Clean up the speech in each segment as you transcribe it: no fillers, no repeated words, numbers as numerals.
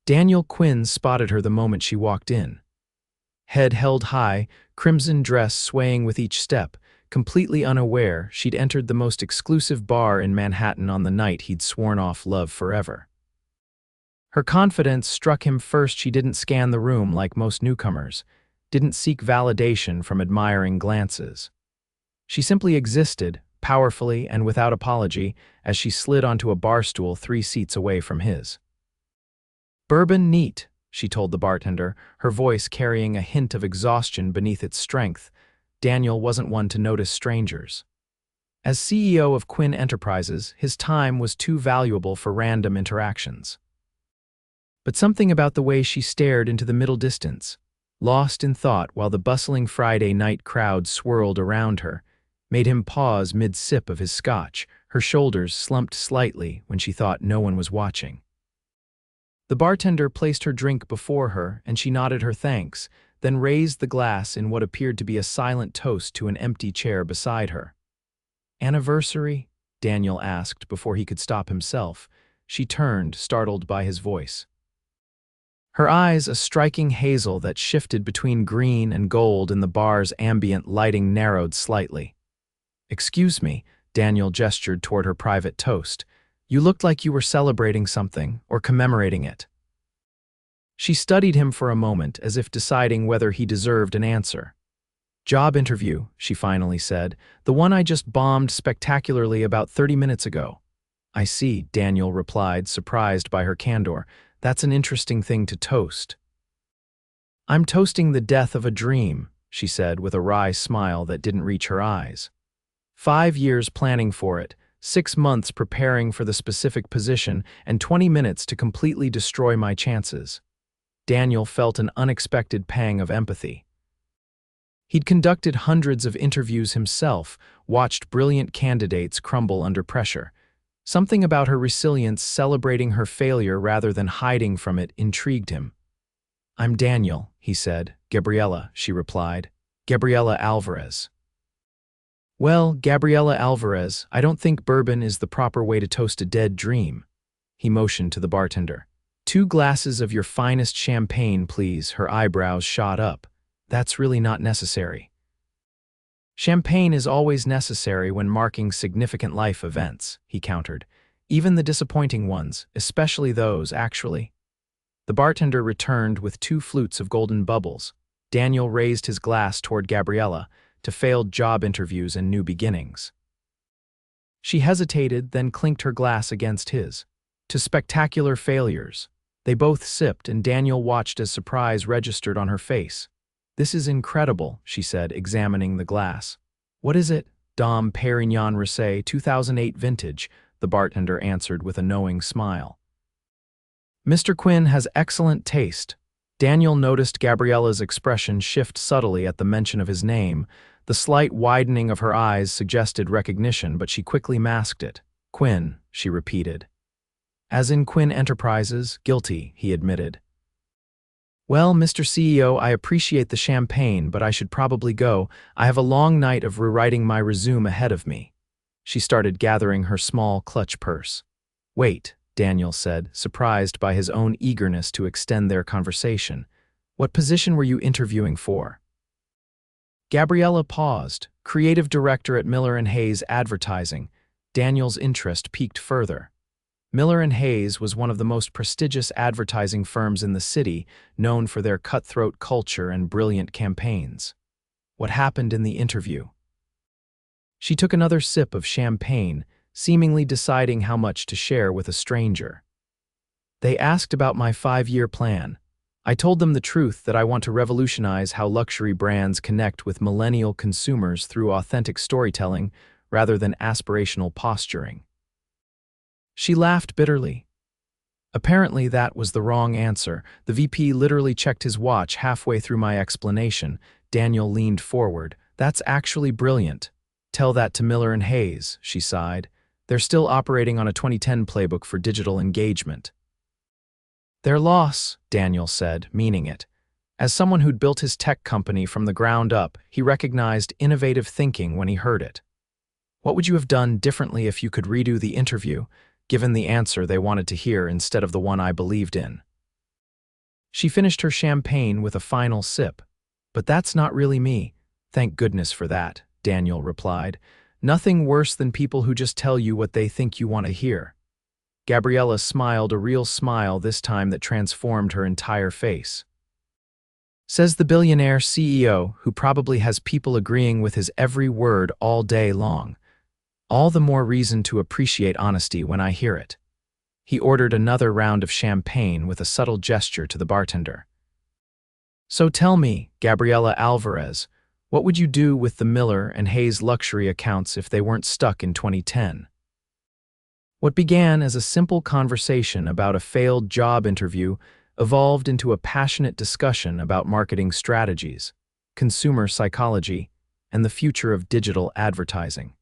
Daniel Quinn spotted her the moment she walked in. Head held high, crimson dress swaying with each step, completely unaware she'd entered the most exclusive bar in Manhattan on the night he'd sworn off love forever. Her confidence struck him first. She didn't scan the room like most newcomers, didn't seek validation from admiring glances. She simply existed, powerfully and without apology, as she slid onto a bar stool 3 seats away from his. "Bourbon neat," she told the bartender, her voice carrying a hint of exhaustion beneath its strength. Daniel wasn't one to notice strangers. As CEO of Quinn Enterprises, his time was too valuable for random interactions. But something about the way she stared into the middle distance, lost in thought while the bustling Friday night crowd swirled around her, made him pause mid-sip of his scotch. Her shoulders slumped slightly when she thought no one was watching. The bartender placed her drink before her, and she nodded her thanks, then raised the glass in what appeared to be a silent toast to an empty chair beside her. "Anniversary?" Daniel asked before he could stop himself. She turned, startled by his voice. Her eyes, a striking hazel that shifted between green and gold in the bar's ambient lighting, narrowed slightly. "Excuse me," Daniel gestured toward her private toast. "You looked like you were celebrating something, or commemorating it." She studied him for a moment, as if deciding whether he deserved an answer. "Job interview," she finally said. "The one I just bombed spectacularly about 30 minutes ago." "I see," Daniel replied, surprised by her candor. "That's an interesting thing to toast." "I'm toasting the death of a dream," she said with a wry smile that didn't reach her eyes. 5 years planning for it, 6 months preparing for the specific position, and 20 minutes to completely destroy my chances. Daniel felt an unexpected pang of empathy. He'd conducted hundreds of interviews himself, watched brilliant candidates crumble under pressure. Something about her resilience, celebrating her failure rather than hiding from it, intrigued him. "I'm Daniel," he said. "Gabriella," she replied. "Gabriella Alvarez." "Well, Gabriella Alvarez, I don't think bourbon is the proper way to toast a dead dream." He motioned to the bartender. "2 glasses of your finest champagne, please." Her eyebrows shot up. "That's really not necessary." "Champagne is always necessary when marking significant life events," he countered. "Even the disappointing ones, especially those, actually." The bartender returned with 2 flutes of golden bubbles. Daniel raised his glass toward Gabriella, to failed job interviews and new beginnings. She hesitated, then clinked her glass against his. "To spectacular failures." They both sipped, and Daniel watched as surprise registered on her face. "This is incredible," she said, examining the glass. "What is it?" "Dom Perignon Rosé, 2008 vintage," the bartender answered with a knowing smile. "Mr. Quinn has excellent taste." Daniel noticed Gabriella's expression shift subtly at the mention of his name. The slight widening of her eyes suggested recognition, but she quickly masked it. "Quinn," she repeated. "As in Quinn Enterprises, guilty," he admitted. "Well, Mr. CEO, I appreciate the champagne, but I should probably go. I have a long night of rewriting my resume ahead of me." She started gathering her small clutch purse. "Wait," Daniel said, surprised by his own eagerness to extend their conversation. "What position were you interviewing for?" Gabriella paused. "Creative director at Miller & Hayes Advertising." Daniel's interest piqued further. Miller & Hayes was one of the most prestigious advertising firms in the city, known for their cutthroat culture and brilliant campaigns. "What happened in the interview?" She took another sip of champagne, seemingly deciding how much to share with a stranger. "They asked about my 5-year plan. I told them the truth, that I want to revolutionize how luxury brands connect with millennial consumers through authentic storytelling rather than aspirational posturing." She laughed bitterly. Apparently that was the wrong answer. The VP literally checked his watch halfway through my explanation. Daniel leaned forward. "That's actually brilliant. Tell that to Miller & Hayes," she sighed. "They're still operating on a 2010 playbook for digital engagement." "Their loss," Daniel said, meaning it. As someone who'd built his tech company from the ground up, he recognized innovative thinking when he heard it. "What would you have done differently if you could redo the interview?" Given the answer they wanted to hear instead of the one I believed in. She finished her champagne with a final sip. "But that's not really me. Thank goodness for that," Daniel replied. "Nothing worse than people who just tell you what they think you want to hear." Gabriella smiled, a real smile this time that transformed her entire face. Says the billionaire CEO, who probably has people agreeing with his every word all day long. All the more reason to appreciate honesty when I hear it. He ordered another round of champagne with a subtle gesture to the bartender. "So tell me, Gabriella Alvarez, what would you do with the Miller and Hayes luxury accounts if they weren't stuck in 2010? What began as a simple conversation about a failed job interview evolved into a passionate discussion about marketing strategies, consumer psychology, and the future of digital advertising.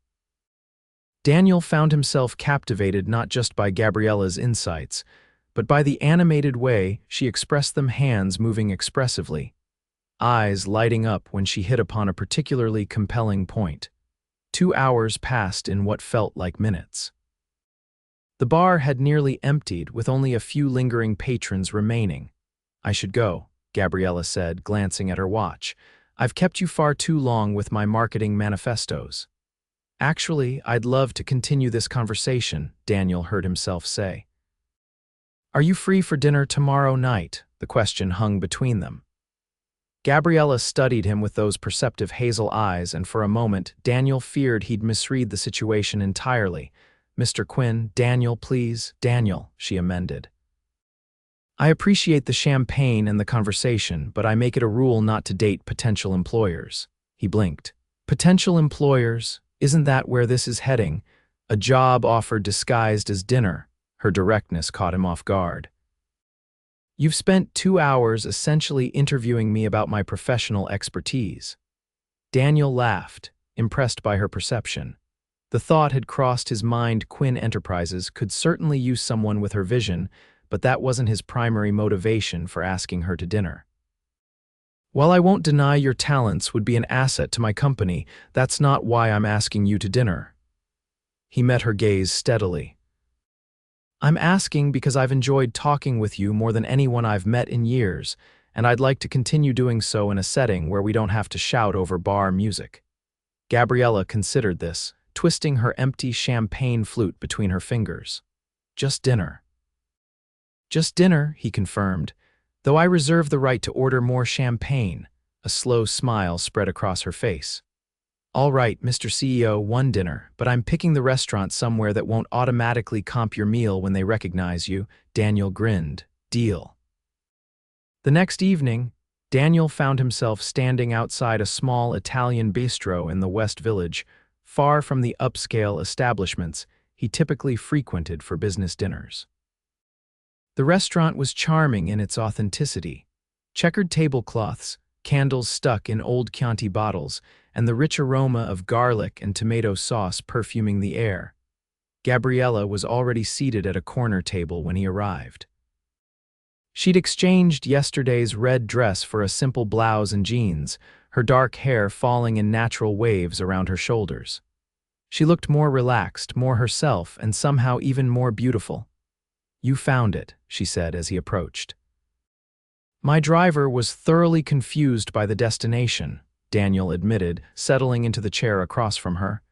Daniel found himself captivated not just by Gabriella's insights, but by the animated way she expressed them, hands moving expressively, eyes lighting up when she hit upon a particularly compelling point. 2 hours passed in what felt like minutes. The bar had nearly emptied, with only a few lingering patrons remaining. "I should go," Gabriella said, glancing at her watch. "I've kept you far too long with my marketing manifestos." "Actually, I'd love to continue this conversation," Daniel heard himself say. "Are you free for dinner tomorrow night?" The question hung between them. Gabriella studied him with those perceptive hazel eyes, and for a moment, Daniel feared he'd misread the situation entirely. "Mr. Quinn, Daniel, please, Daniel," she amended. "I appreciate the champagne and the conversation, but I make it a rule not to date potential employers." He blinked. "Potential employers? Isn't that where this is heading? A job offer disguised as dinner?" Her directness caught him off guard. "You've spent 2 hours essentially interviewing me about my professional expertise." Daniel laughed, impressed by her perception. The thought had crossed his mind Quinn Enterprises could certainly use someone with her vision, but that wasn't his primary motivation for asking her to dinner. "While I won't deny your talents would be an asset to my company, that's not why I'm asking you to dinner." He met her gaze steadily. "I'm asking because I've enjoyed talking with you more than anyone I've met in years, and I'd like to continue doing so in a setting where we don't have to shout over bar music." Gabriella considered this, twisting her empty champagne flute between her fingers. "Just dinner." "Just dinner," he confirmed, "though I reserve the right to order more champagne." A slow smile spread across her face. "All right, Mr. CEO, one dinner, but I'm picking the restaurant somewhere that won't automatically comp your meal when they recognize you." Daniel grinned. "Deal." The next evening, Daniel found himself standing outside a small Italian bistro in the West Village, far from the upscale establishments he typically frequented for business dinners. The restaurant was charming in its authenticity. Checkered tablecloths, candles stuck in old Chianti bottles, and the rich aroma of garlic and tomato sauce perfuming the air. Gabriella was already seated at a corner table when he arrived. She'd exchanged yesterday's red dress for a simple blouse and jeans, her dark hair falling in natural waves around her shoulders. She looked more relaxed, more herself, and somehow even more beautiful. "You found it," she said as he approached. "My driver was thoroughly confused by the destination," Daniel admitted, settling into the chair across from her.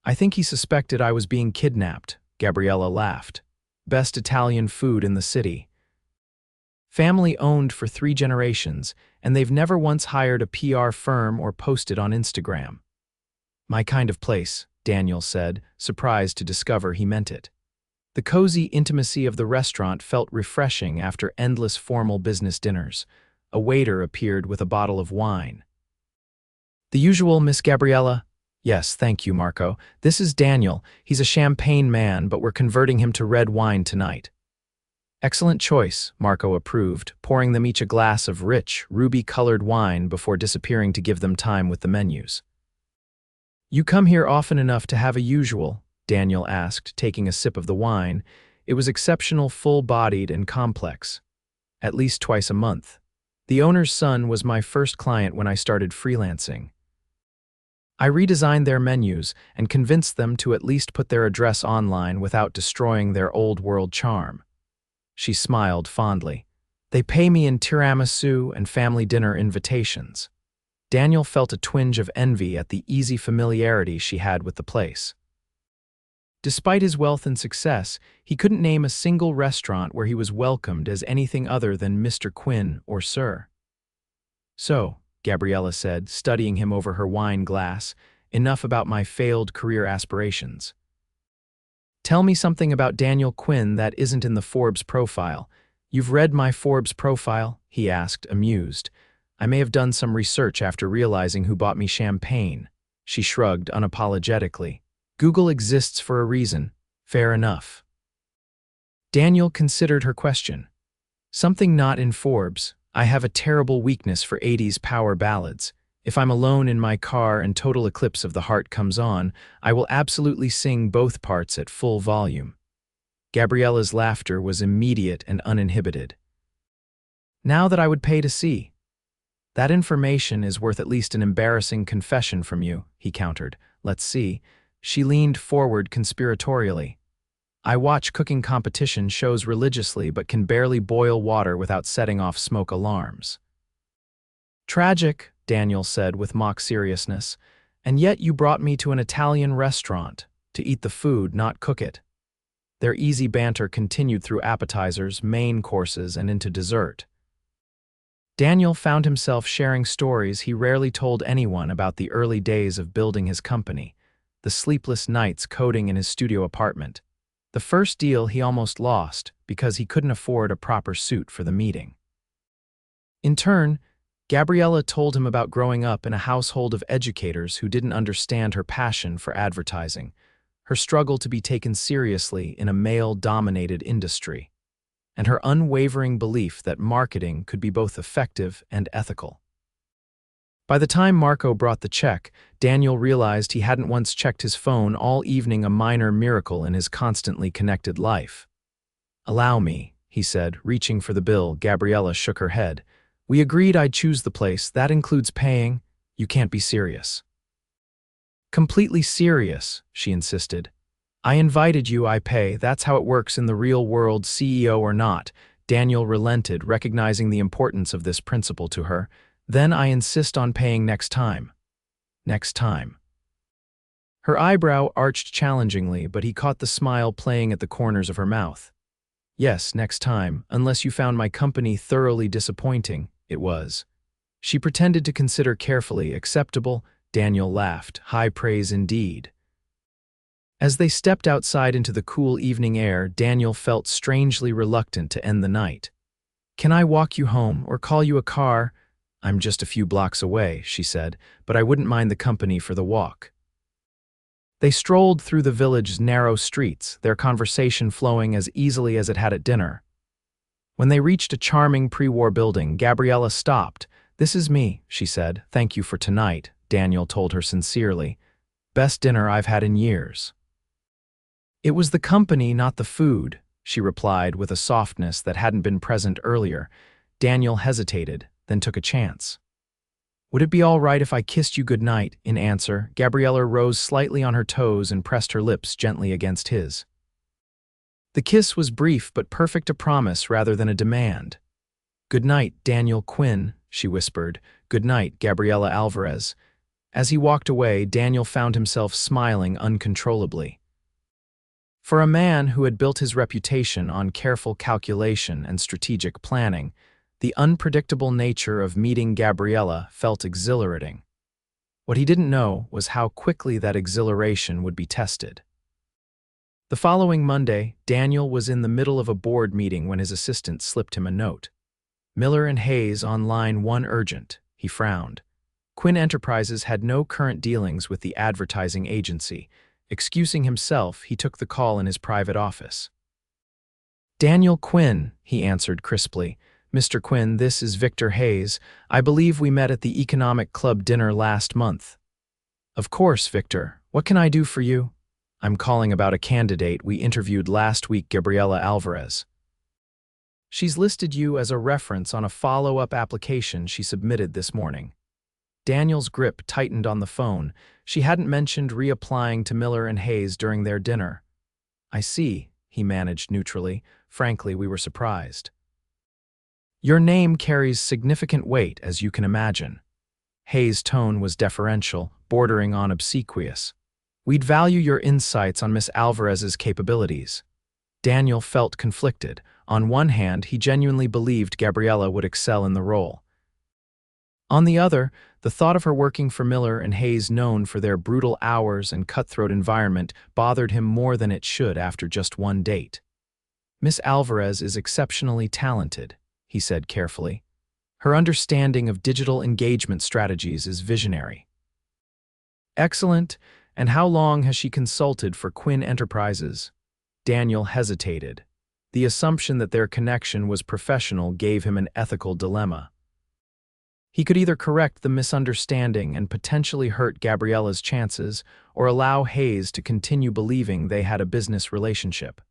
"I think he suspected I was being kidnapped," Gabriella laughed. "Best Italian food in the city. Family owned for 3 generations, and they've never once hired a PR firm or posted on Instagram." "My kind of place," Daniel said, surprised to discover he meant it. The cozy intimacy of the restaurant felt refreshing after endless formal business dinners. A waiter appeared with a bottle of wine. "The usual, Miss Gabriella?" "Yes, thank you, Marco. This is Daniel. He's a champagne man, but we're converting him to red wine tonight." "Excellent choice," Marco approved, pouring them each a glass of rich, ruby-colored wine before disappearing to give them time with the menus. "You come here often enough to have a usual?" Daniel asked, taking a sip of the wine. It was exceptional, full-bodied, and complex. "At least twice a month. The owner's son was my first client when I started freelancing. I redesigned their menus and convinced them to at least put their address online without destroying their old-world charm." She smiled fondly. They pay me in tiramisu and family dinner invitations. Daniel felt a twinge of envy at the easy familiarity she had with the place. Despite his wealth and success, he couldn't name a single restaurant where he was welcomed as anything other than Mr. Quinn or Sir. "So," Gabriella said, studying him over her wine glass, "enough about my failed career aspirations. Tell me something about Daniel Quinn that isn't in the Forbes profile." "You've read my Forbes profile?" he asked, amused. "I may have done some research after realizing who bought me champagne." She shrugged unapologetically. "Google exists for a reason. Fair enough." Daniel considered her question. "Something not in Forbes. I have a terrible weakness for 80s power ballads. If I'm alone in my car and Total Eclipse of the Heart comes on, I will absolutely sing both parts at full volume." Gabriella's laughter was immediate and uninhibited. "Now that I would pay to see." "That information is worth at least an embarrassing confession from you," he countered. "Let's see." She leaned forward conspiratorially. "I watch cooking competition shows religiously but can barely boil water without setting off smoke alarms." "Tragic," Daniel said with mock seriousness. "And yet you brought me to an Italian restaurant, to eat the food, not cook it." Their easy banter continued through appetizers, main courses, and into dessert. Daniel found himself sharing stories he rarely told anyone about the early days of building his company, the sleepless nights coding in his studio apartment, the first deal he almost lost because he couldn't afford a proper suit for the meeting. In turn, Gabriella told him about growing up in a household of educators who didn't understand her passion for advertising, her struggle to be taken seriously in a male-dominated industry, and her unwavering belief that marketing could be both effective and ethical. By the time Marco brought the check, Daniel realized he hadn't once checked his phone all evening, a minor miracle in his constantly connected life. "Allow me," he said, reaching for the bill. Gabriella shook her head. "We agreed I'd choose the place. That includes paying. You can't be serious." "Completely serious," she insisted. "I invited you, I pay. That's how it works in the real world, CEO or not." Daniel relented, recognizing the importance of this principle to her. "Then I insist on paying next time." "Next time." Her eyebrow arched challengingly, but he caught the smile playing at the corners of her mouth. "Yes, next time, unless you found my company thoroughly disappointing." It was. She pretended to consider carefully. "Acceptable." Daniel laughed. "High praise indeed." As they stepped outside into the cool evening air, Daniel felt strangely reluctant to end the night. "Can I walk you home or call you a car?" "I'm just a few blocks away," she said, "but I wouldn't mind the company for the walk." They strolled through the village's narrow streets, their conversation flowing as easily as it had at dinner. When they reached a charming pre-war building, Gabriella stopped. "This is me," she said. "Thank you for tonight," Daniel told her sincerely. "Best dinner I've had in years." "It was the company, not the food," she replied with a softness that hadn't been present earlier. Daniel hesitated, then took a chance. "Would it be all right if I kissed you goodnight?" In answer, Gabriella rose slightly on her toes and pressed her lips gently against his. The kiss was brief but perfect, a promise rather than a demand. "Good night, Daniel Quinn," she whispered. "Good night, Gabriella Alvarez." As he walked away, Daniel found himself smiling uncontrollably. For a man who had built his reputation on careful calculation and strategic planning, the unpredictable nature of meeting Gabriella felt exhilarating. What he didn't know was how quickly that exhilaration would be tested. The following Monday, Daniel was in the middle of a board meeting when his assistant slipped him a note. "Miller and Hayes on line 1 urgent," he frowned. Quinn Enterprises had no current dealings with the advertising agency. Excusing himself, he took the call in his private office. "Daniel Quinn," he answered crisply. "Mr. Quinn, this is Victor Hayes. I believe we met at the Economic Club dinner last month." "Of course, Victor. What can I do for you?" "I'm calling about a candidate we interviewed last week, Gabriella Alvarez. She's listed you as a reference on a follow-up application she submitted this morning." Daniel's grip tightened on the phone. She hadn't mentioned reapplying to Miller and Hayes during their dinner. "I see," he managed neutrally. "Frankly, we were surprised." Your name carries significant weight, as you can imagine. Hayes' tone was deferential, bordering on obsequious. We'd value your insights on Miss Alvarez's capabilities. Daniel felt conflicted. On one hand, he genuinely believed Gabriella would excel in the role. On the other, the thought of her working for Miller and Hayes, known for their brutal hours and cutthroat environment, bothered him more than it should after just one date. Miss Alvarez is exceptionally talented, he said carefully. Her understanding of digital engagement strategies is visionary. Excellent. And how long has she consulted for Quinn Enterprises? Daniel hesitated. The assumption that their connection was professional gave him an ethical dilemma. He could either correct the misunderstanding and potentially hurt Gabriella's chances, or allow Hayes to continue believing they had a business relationship.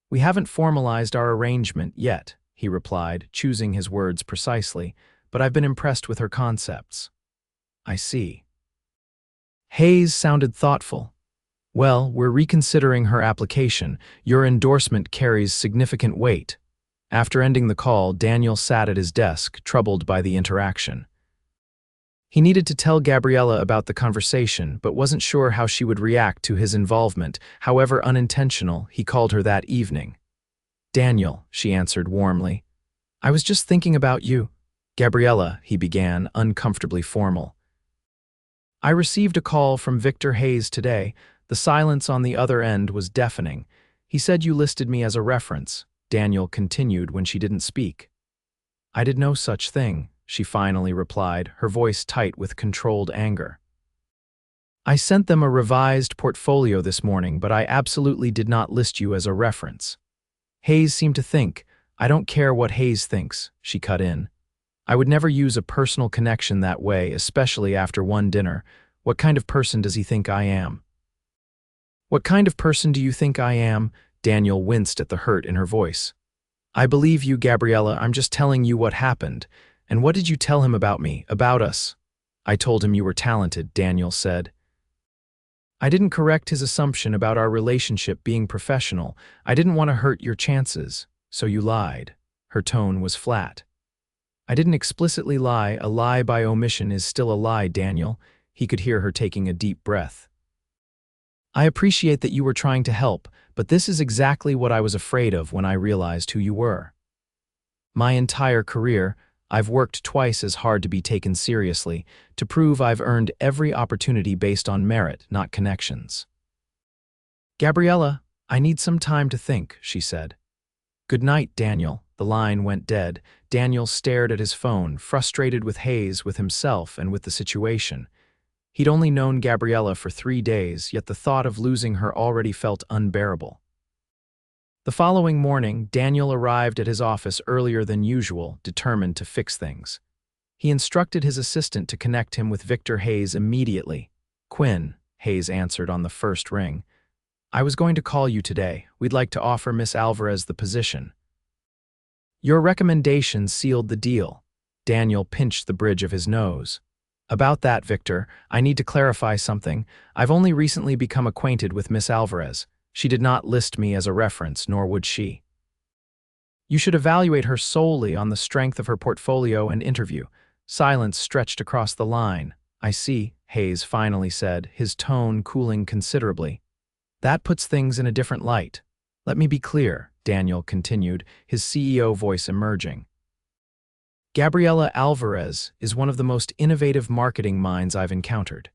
We haven't formalized our arrangement yet, he replied, choosing his words precisely, but I've been impressed with her concepts. I see. Hayes sounded thoughtful. Well, we're reconsidering her application. Your endorsement carries significant weight. After ending the call, Daniel sat at his desk, troubled by the interaction. He needed to tell Gabriella about the conversation, but wasn't sure how she would react to his involvement, however unintentional he called her that evening. Daniel, she answered warmly. I was just thinking about you. Gabriella, he began, uncomfortably formal. I received a call from Victor Hayes today. The silence on the other end was deafening. He said you listed me as a reference, Daniel continued when she didn't speak. I did no such thing, she finally replied, her voice tight with controlled anger. I sent them a revised portfolio this morning, but I absolutely did not list you as a reference. Hayes seemed to think, I don't care what Hayes thinks, she cut in. I would never use a personal connection that way, especially after one dinner. What kind of person does he think I am? What kind of person do you think I am? Daniel winced at the hurt in her voice. I believe you, Gabriella. I'm just telling you what happened. And what did you tell him about me, about us? I told him you were talented, Daniel said. I didn't correct his assumption about our relationship being professional. I didn't want to hurt your chances, so you lied. Her tone was flat. I didn't explicitly lie. A lie by omission is still a lie, Daniel. He could hear her taking a deep breath. I appreciate that you were trying to help, but this is exactly what I was afraid of when I realized who you were. My entire career, I've worked twice as hard to be taken seriously, to prove I've earned every opportunity based on merit, not connections. Gabriella, I need some time to think, she said. Good night, Daniel. The line went dead. Daniel stared at his phone, frustrated with Hayes, with himself, and with the situation. He'd only known Gabriella for 3 days, yet the thought of losing her already felt unbearable. The following morning, Daniel arrived at his office earlier than usual, determined to fix things. He instructed his assistant to connect him with Victor Hayes immediately. Quinn, Hayes answered on the first ring. I was going to call you today. We'd like to offer Miss Alvarez the position. Your recommendation sealed the deal. Daniel pinched the bridge of his nose. About that, Victor, I need to clarify something. I've only recently become acquainted with Miss Alvarez. She did not list me as a reference, nor would she. You should evaluate her solely on the strength of her portfolio and interview. Silence stretched across the line. I see, Hayes finally said, his tone cooling considerably. That puts things in a different light. Let me be clear, Daniel continued, his CEO voice emerging. Gabriella Alvarez is one of the most innovative marketing minds I've encountered.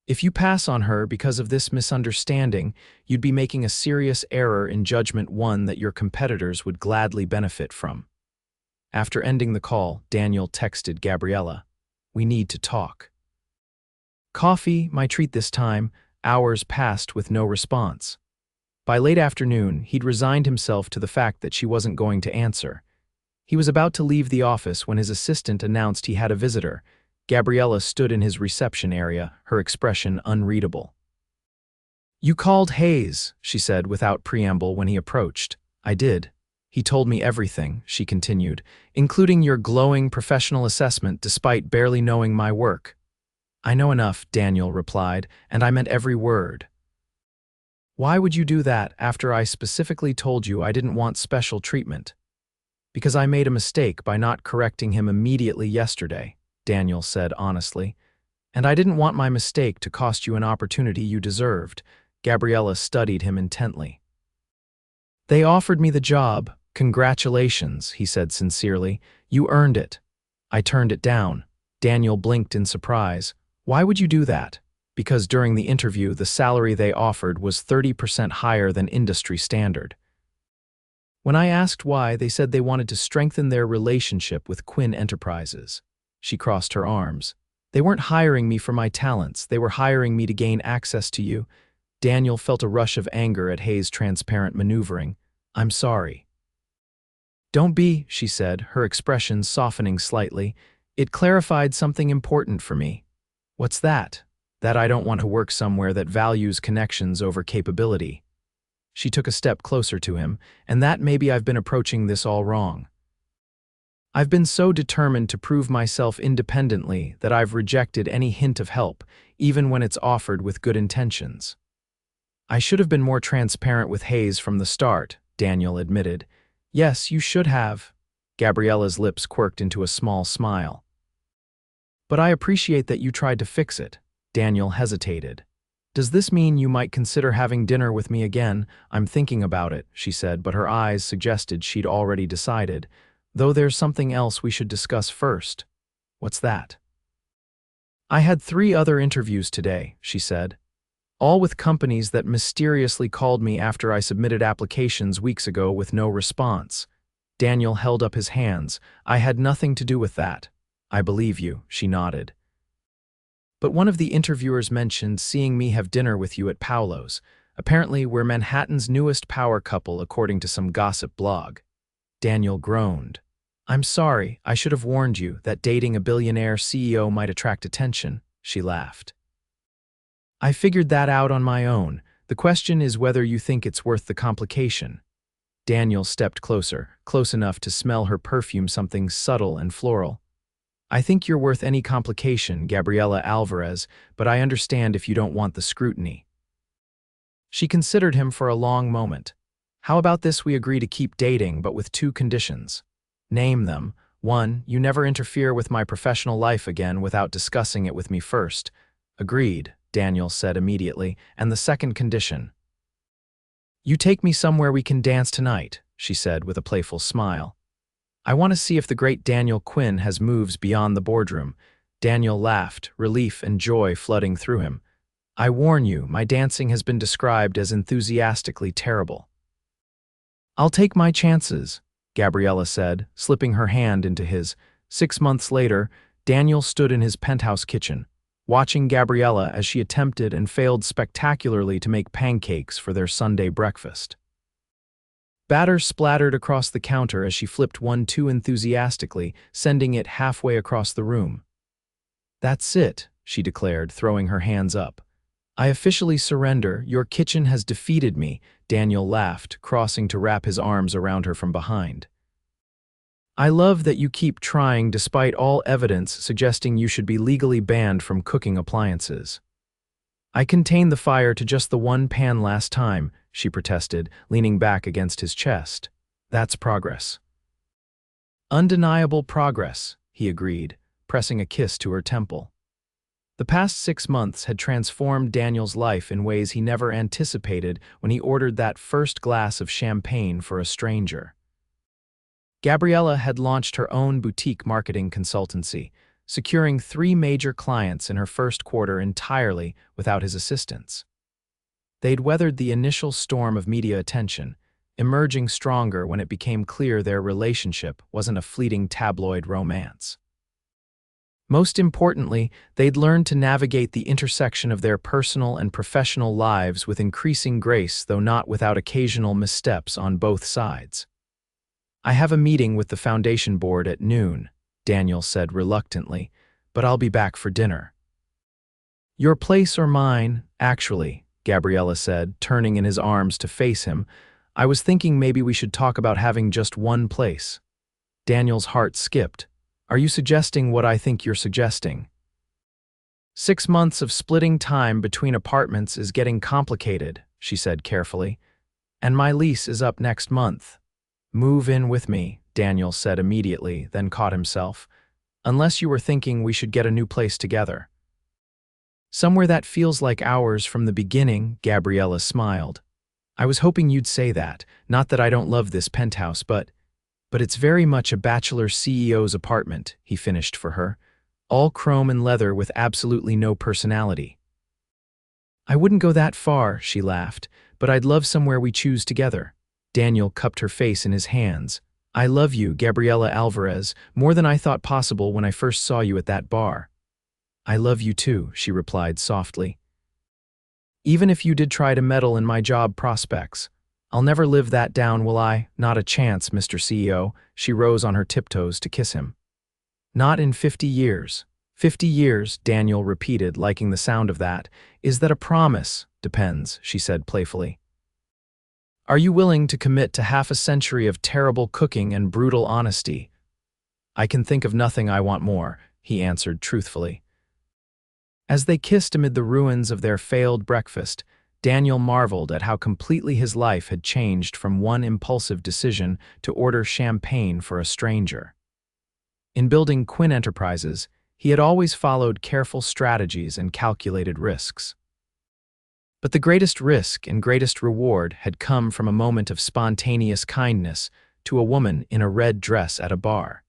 If you pass on her because of this misunderstanding, you'd be making a serious error in judgment, one that your competitors would gladly benefit from. After ending the call, Daniel texted Gabriella, We need to talk. Coffee, my treat this time. Hours passed with no response. By late afternoon, he'd resigned himself to the fact that she wasn't going to answer. He was about to leave the office when his assistant announced he had a visitor. Gabriella stood in his reception area, her expression unreadable. You called Hayes, she said without preamble when he approached. I did. He told me everything, she continued, including your glowing professional assessment despite barely knowing my work. I know enough, Daniel replied, and I meant every word. Why would you do that after I specifically told you I didn't want special treatment? Because I made a mistake by not correcting him immediately yesterday, Daniel said honestly. And I didn't want my mistake to cost you an opportunity you deserved. Gabriella studied him intently. They offered me the job. Congratulations, he said sincerely. You earned it. I turned it down. Daniel blinked in surprise. Why would you do that? Because during the interview, the salary they offered was 30% higher than industry standard. When I asked why, they said they wanted to strengthen their relationship with Quinn Enterprises. She crossed her arms. They weren't hiring me for my talents. They were hiring me to gain access to you. Daniel felt a rush of anger at Hayes' transparent maneuvering. I'm sorry. Don't be, she said, her expression softening slightly. It clarified something important for me. What's that? That I don't want to work somewhere that values connections over capability. She took a step closer to him, and that maybe I've been approaching this all wrong. I've been so determined to prove myself independently that I've rejected any hint of help, even when it's offered with good intentions. I should have been more transparent with Hayes from the start, Daniel admitted. Yes, you should have. Gabriella's lips quirked into a small smile. But I appreciate that you tried to fix it. Daniel hesitated. Does this mean you might consider having dinner with me again? I'm thinking about it, she said, but her eyes suggested she'd already decided. Though there's something else we should discuss first. What's that? I had 3 other interviews today, she said. All with companies that mysteriously called me after I submitted applications weeks ago with no response. Daniel held up his hands. I had nothing to do with that. I believe you, she nodded. But one of the interviewers mentioned seeing me have dinner with you at Paolo's. Apparently, we're Manhattan's newest power couple according to some gossip blog. Daniel groaned. I'm sorry, I should have warned you that dating a billionaire CEO might attract attention, she laughed. I figured that out on my own. The question is whether you think it's worth the complication. Daniel stepped closer, close enough to smell her perfume, something subtle and floral. I think you're worth any complication, Gabriella Alvarez, but I understand if you don't want the scrutiny. She considered him for a long moment. How about this, we agree to keep dating, but with 2 conditions. Name them. 1, you never interfere with my professional life again without discussing it with me first. Agreed, Daniel said immediately. And the second condition. You take me somewhere we can dance tonight, she said with a playful smile. I want to see if the great Daniel Quinn has moves beyond the boardroom. Daniel laughed, relief and joy flooding through him. I warn you, my dancing has been described as enthusiastically terrible. I'll take my chances, Gabriella said, slipping her hand into his. 6 months later, Daniel stood in his penthouse kitchen, watching Gabriella as she attempted and failed spectacularly to make pancakes for their Sunday breakfast. Batter splattered across the counter as she flipped one too enthusiastically, sending it halfway across the room. That's it, she declared, throwing her hands up. I officially surrender. Your kitchen has defeated me, Daniel laughed, crossing to wrap his arms around her from behind. I love that you keep trying despite all evidence suggesting you should be legally banned from cooking appliances. I contained the fire to just the 1 pan last time, she protested, leaning back against his chest. That's progress. Undeniable progress, he agreed, pressing a kiss to her temple. The past 6 months had transformed Daniel's life in ways he never anticipated when he ordered that first glass of champagne for a stranger. Gabriella had launched her own boutique marketing consultancy, securing 3 major clients in her first quarter entirely without his assistance. They'd weathered the initial storm of media attention, emerging stronger when it became clear their relationship wasn't a fleeting tabloid romance. Most importantly, they'd learned to navigate the intersection of their personal and professional lives with increasing grace, though not without occasional missteps on both sides. I have a meeting with the foundation board at noon, Daniel said reluctantly, but I'll be back for dinner. Your place or mine, actually, Gabriella said, turning in his arms to face him. I was thinking maybe we should talk about having just one place. Daniel's heart skipped. Are you suggesting what I think you're suggesting? 6 months of splitting time between apartments is getting complicated, she said carefully. And my lease is up next month. Move in with me, Daniel said immediately, then caught himself. Unless you were thinking we should get a new place together. Somewhere that feels like ours from the beginning, Gabriella smiled. I was hoping you'd say that, not that I don't love this penthouse, but it's very much a bachelor CEO's apartment, he finished for her. All chrome and leather with absolutely no personality. I wouldn't go that far, she laughed, but I'd love somewhere we choose together. Daniel cupped her face in his hands. I love you, Gabriella Alvarez, more than I thought possible when I first saw you at that bar. I love you too, she replied softly. Even if you did try to meddle in my job prospects. I'll never live that down, will I? Not a chance, Mr. CEO. She rose on her tiptoes to kiss him. Not in 50 years. 50 years, Daniel repeated, liking the sound of that. Is that a promise? Depends, she said playfully. Are you willing to commit to half a century of terrible cooking and brutal honesty? I can think of nothing I want more, he answered truthfully. As they kissed amid the ruins of their failed breakfast, Daniel marveled at how completely his life had changed from one impulsive decision to order champagne for a stranger. In building Quinn Enterprises, he had always followed careful strategies and calculated risks. But the greatest risk and greatest reward had come from a moment of spontaneous kindness to a woman in a red dress at a bar.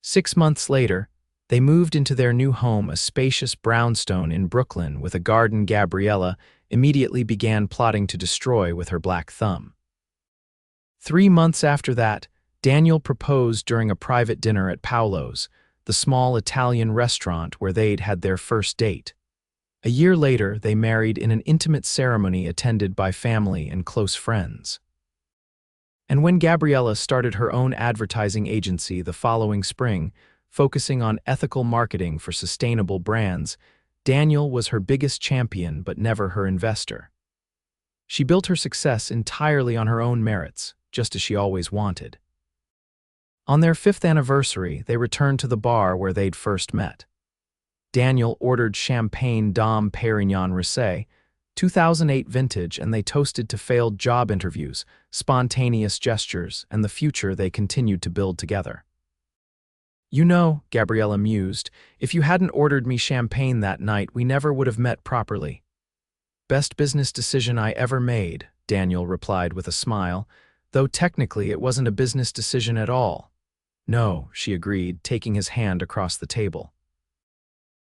6 months later, they moved into their new home, a spacious brownstone in Brooklyn with a garden Gabriella immediately began plotting to destroy with her black thumb. 3 months after that, Daniel proposed during a private dinner at Paolo's, the small Italian restaurant where they'd had their first date. A year later, they married in an intimate ceremony attended by family and close friends. And when Gabriella started her own advertising agency the following spring, focusing on ethical marketing for sustainable brands, Daniel was her biggest champion but never her investor. She built her success entirely on her own merits, just as she always wanted. On their 5th anniversary, they returned to the bar where they'd first met. Daniel ordered Champagne Dom Pérignon Rosé, 2008 vintage, and they toasted to failed job interviews, spontaneous gestures, and the future they continued to build together. You know, Gabriella mused, if you hadn't ordered me champagne that night, we never would have met properly. Best business decision I ever made, Daniel replied with a smile, though technically it wasn't a business decision at all. No, she agreed, taking his hand across the table.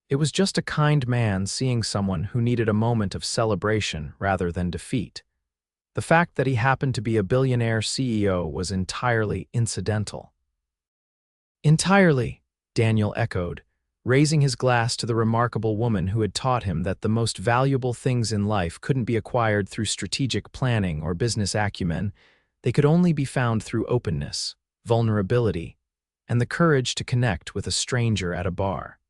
It was just a kind man seeing someone who needed a moment of celebration rather than defeat. The fact that he happened to be a billionaire CEO was entirely incidental. Entirely, Daniel echoed, raising his glass to the remarkable woman who had taught him that the most valuable things in life couldn't be acquired through strategic planning or business acumen. They could only be found through openness, vulnerability, and the courage to connect with a stranger at a bar.